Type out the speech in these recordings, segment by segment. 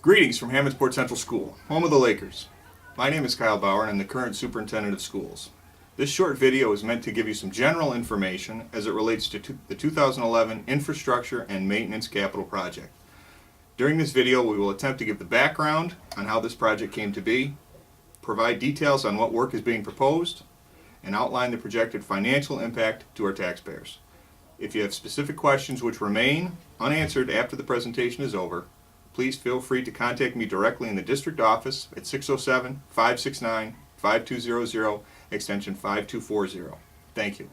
Greetings from Hammondsport Central School, home of the Lakers. My name is Kyle Bauer and I'm the current superintendent of schools. This short video is meant to give you some general information as it relates to the 2011 Infrastructure and Maintenance Capital Project. During this video we will attempt to give the background on how this project came to be, provide details on what work is being proposed, and outline the projected financial impact to our taxpayers. If you have specific questions which remain unanswered after the presentation is over, please feel free to contact me directly in the district office at 607-569-5200, extension 5240. Thank you.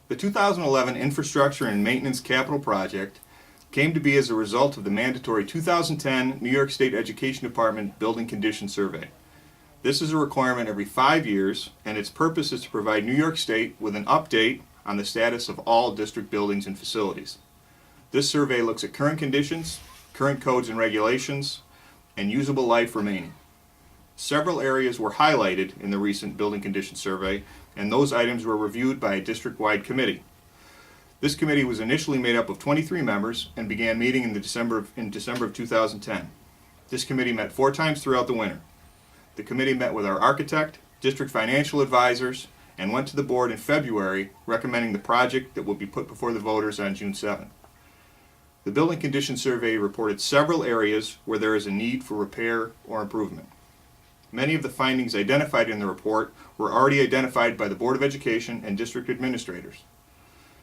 The 2011 Infrastructure and Maintenance Capital Project came to be as a result of the mandatory 2010 New York State Education Department Building Condition Survey. This is a requirement every 5 years, and its purpose is to provide New York State with an update on the status of all district buildings and facilities. This survey looks at current conditions, current codes and regulations, and usable life remaining. Several areas were highlighted in the recent building condition survey, and those items were reviewed by a district-wide committee. This committee was initially made up of 23 members and began meeting in December of 2010. This committee met 4 times throughout the winter. The committee met with our architect, district financial advisors, and went to the board in February recommending the project that will be put before the voters on June 7th. The building condition survey reported several areas where there is a need for repair or improvement. Many of the findings identified in the report were already identified by the Board of Education and district administrators.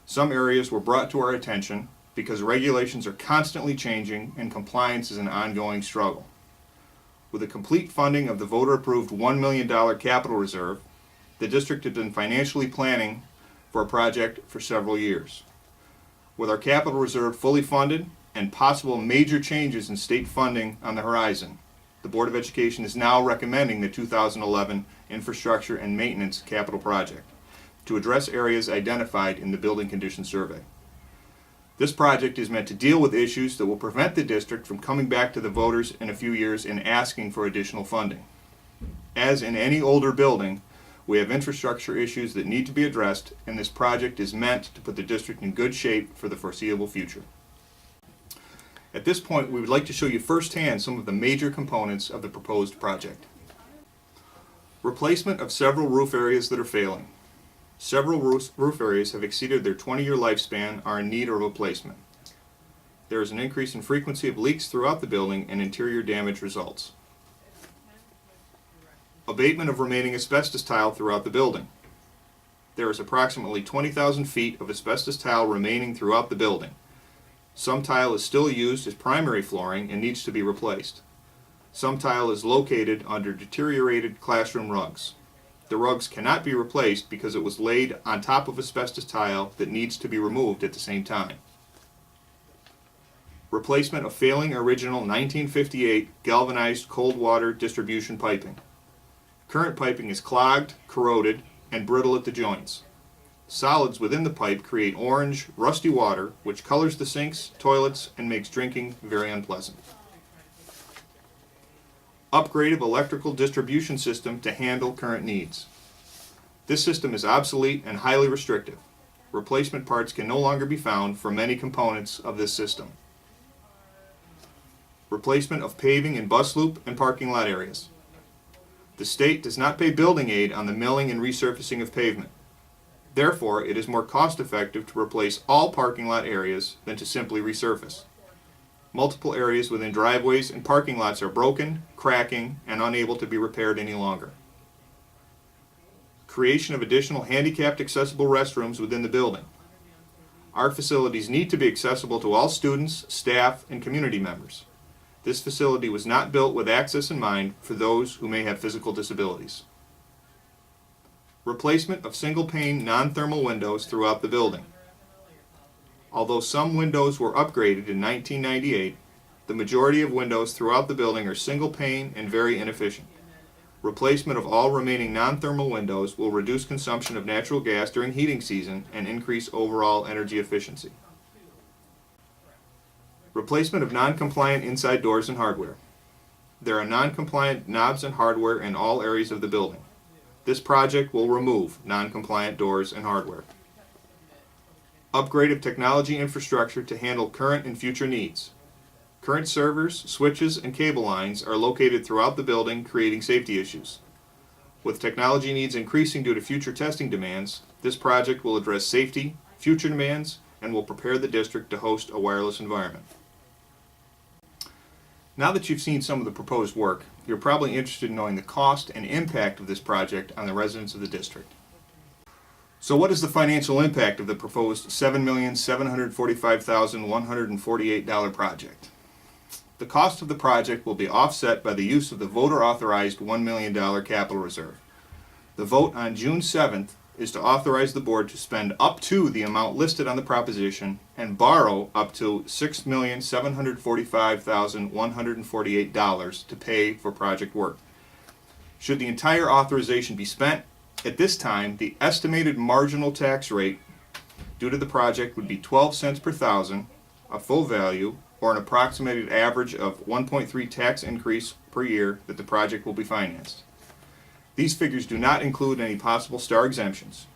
Some areas were brought to our attention because regulations are constantly changing and compliance is an ongoing struggle. With the complete funding of the voter-approved $1 million capital reserve, the district had been financially planning for a project for several years. With our capital reserve fully funded and possible major changes in state funding on the horizon, the Board of Education is now recommending the 2011 Infrastructure and Maintenance Capital Project to address areas identified in the Building Condition Survey. This project is meant to deal with issues that will prevent the district from coming back to the voters in a few years and asking for additional funding. As in any older building, we have infrastructure issues that need to be addressed, and this project is meant to put the district in good shape for the foreseeable future. At this point, we would like to show you firsthand some of the major components of the proposed project. Replacement of several roof areas that are failing. Several roof areas have exceeded their 20-year lifespan, are in need of replacement. There is an increase in frequency of leaks throughout the building and interior damage results. Abatement of remaining asbestos tile throughout the building. There is approximately 20,000 feet of asbestos tile remaining throughout the building. Some tile is still used as primary flooring and needs to be replaced. Some tile is located under deteriorated classroom rugs. The rugs cannot be replaced because it was laid on top of asbestos tile that needs to be removed at the same time. Replacement of failing original 1958 galvanized cold water distribution piping. Current piping is clogged, corroded, and brittle at the joints. Solids within the pipe create orange, rusty water which colors the sinks, toilets, and makes drinking very unpleasant. Upgrade of electrical distribution system to handle current needs. This system is obsolete and highly restrictive. Replacement parts can no longer be found for many components of this system. Replacement of paving in bus loop and parking lot areas. The state does not pay building aid on the milling and resurfacing of pavement. Therefore, it is more cost-effective to replace all parking lot areas than to simply resurface. Multiple areas within driveways and parking lots are broken, cracking, and unable to be repaired any longer. Creation of additional handicapped accessible restrooms within the building. Our facilities need to be accessible to all students, staff, and community members. This facility was not built with access in mind for those who may have physical disabilities. Replacement of single-pane non-thermal windows throughout the building. Although some windows were upgraded in 1998, the majority of windows throughout the building are single-pane and very inefficient. Replacement of all remaining non-thermal windows will reduce consumption of natural gas during heating season and increase overall energy efficiency. Replacement of non-compliant inside doors and hardware. There are non-compliant knobs and hardware in all areas of the building. This project will remove non-compliant doors and hardware. Upgrade of technology infrastructure to handle current and future needs. Current servers, switches, and cable lines are located throughout the building, creating safety issues. With technology needs increasing due to future testing demands, this project will address safety, future demands, and will prepare the district to host a wireless environment. Now that you've seen some of the proposed work, you're probably interested in knowing the cost and impact of this project on the residents of the district. So what is the financial impact of the proposed $7,745,148 project? The cost of the project will be offset by the use of the voter-authorized $1 million capital reserve. The vote on June 7th is to authorize the board to spend up to the amount listed on the proposition and borrow up to $6,745,148 to pay for project work. Should the entire authorization be spent, at this time, the estimated marginal tax rate due to the project would be 12 cents per thousand, a full value, or an approximated average of 1.3 tax increase per year that the project will be financed. These figures do not include any possible star exemptions.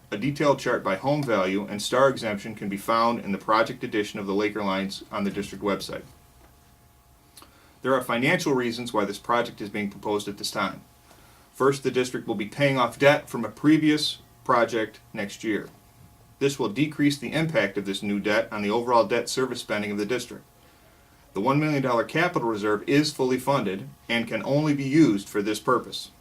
A detailed chart by home value and star exemption can be found in the project edition of the Laker Lines on the district website. There are financial reasons why this project is being proposed at this time. First, the district will be paying off debt from a previous project next year. This will decrease the impact of this new debt on the overall debt service spending of the district. The $1 million capital reserve is fully funded and can only be used for this purpose.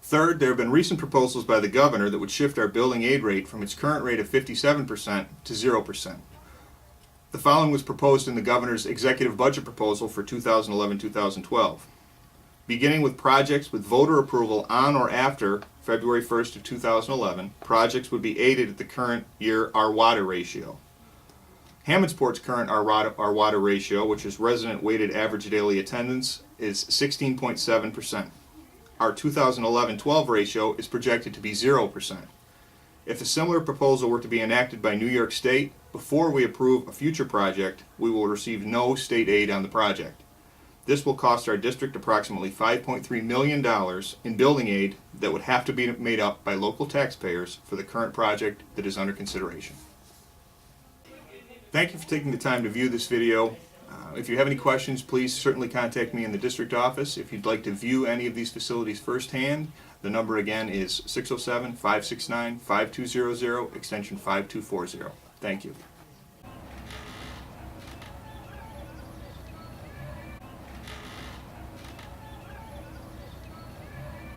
Third, there have been recent proposals by the governor that would shift our building aid rate from its current rate of 57% to 0%. The following was proposed in the governor's executive budget proposal for 2011-2012. Beginning with projects with voter approval on or after February 1st of 2011, projects would be aided at the current year Arwada ratio. Hammondsport's current Arwada ratio, which is resident weighted average daily attendance, is 16.7%. Our 2011-12 ratio is projected to be 0%. If a similar proposal were to be enacted by New York State, before we approve a future project, we will receive no state aid on the project. This will cost our district approximately $5.3 million in building aid that would have to be made up by local taxpayers for the current project that is under consideration. Thank you for taking the time to view this video. If you have any questions, please certainly contact me in the district office. If you'd like to view any of these facilities firsthand, the number again is 607-569-5200, extension 5240. Thank you.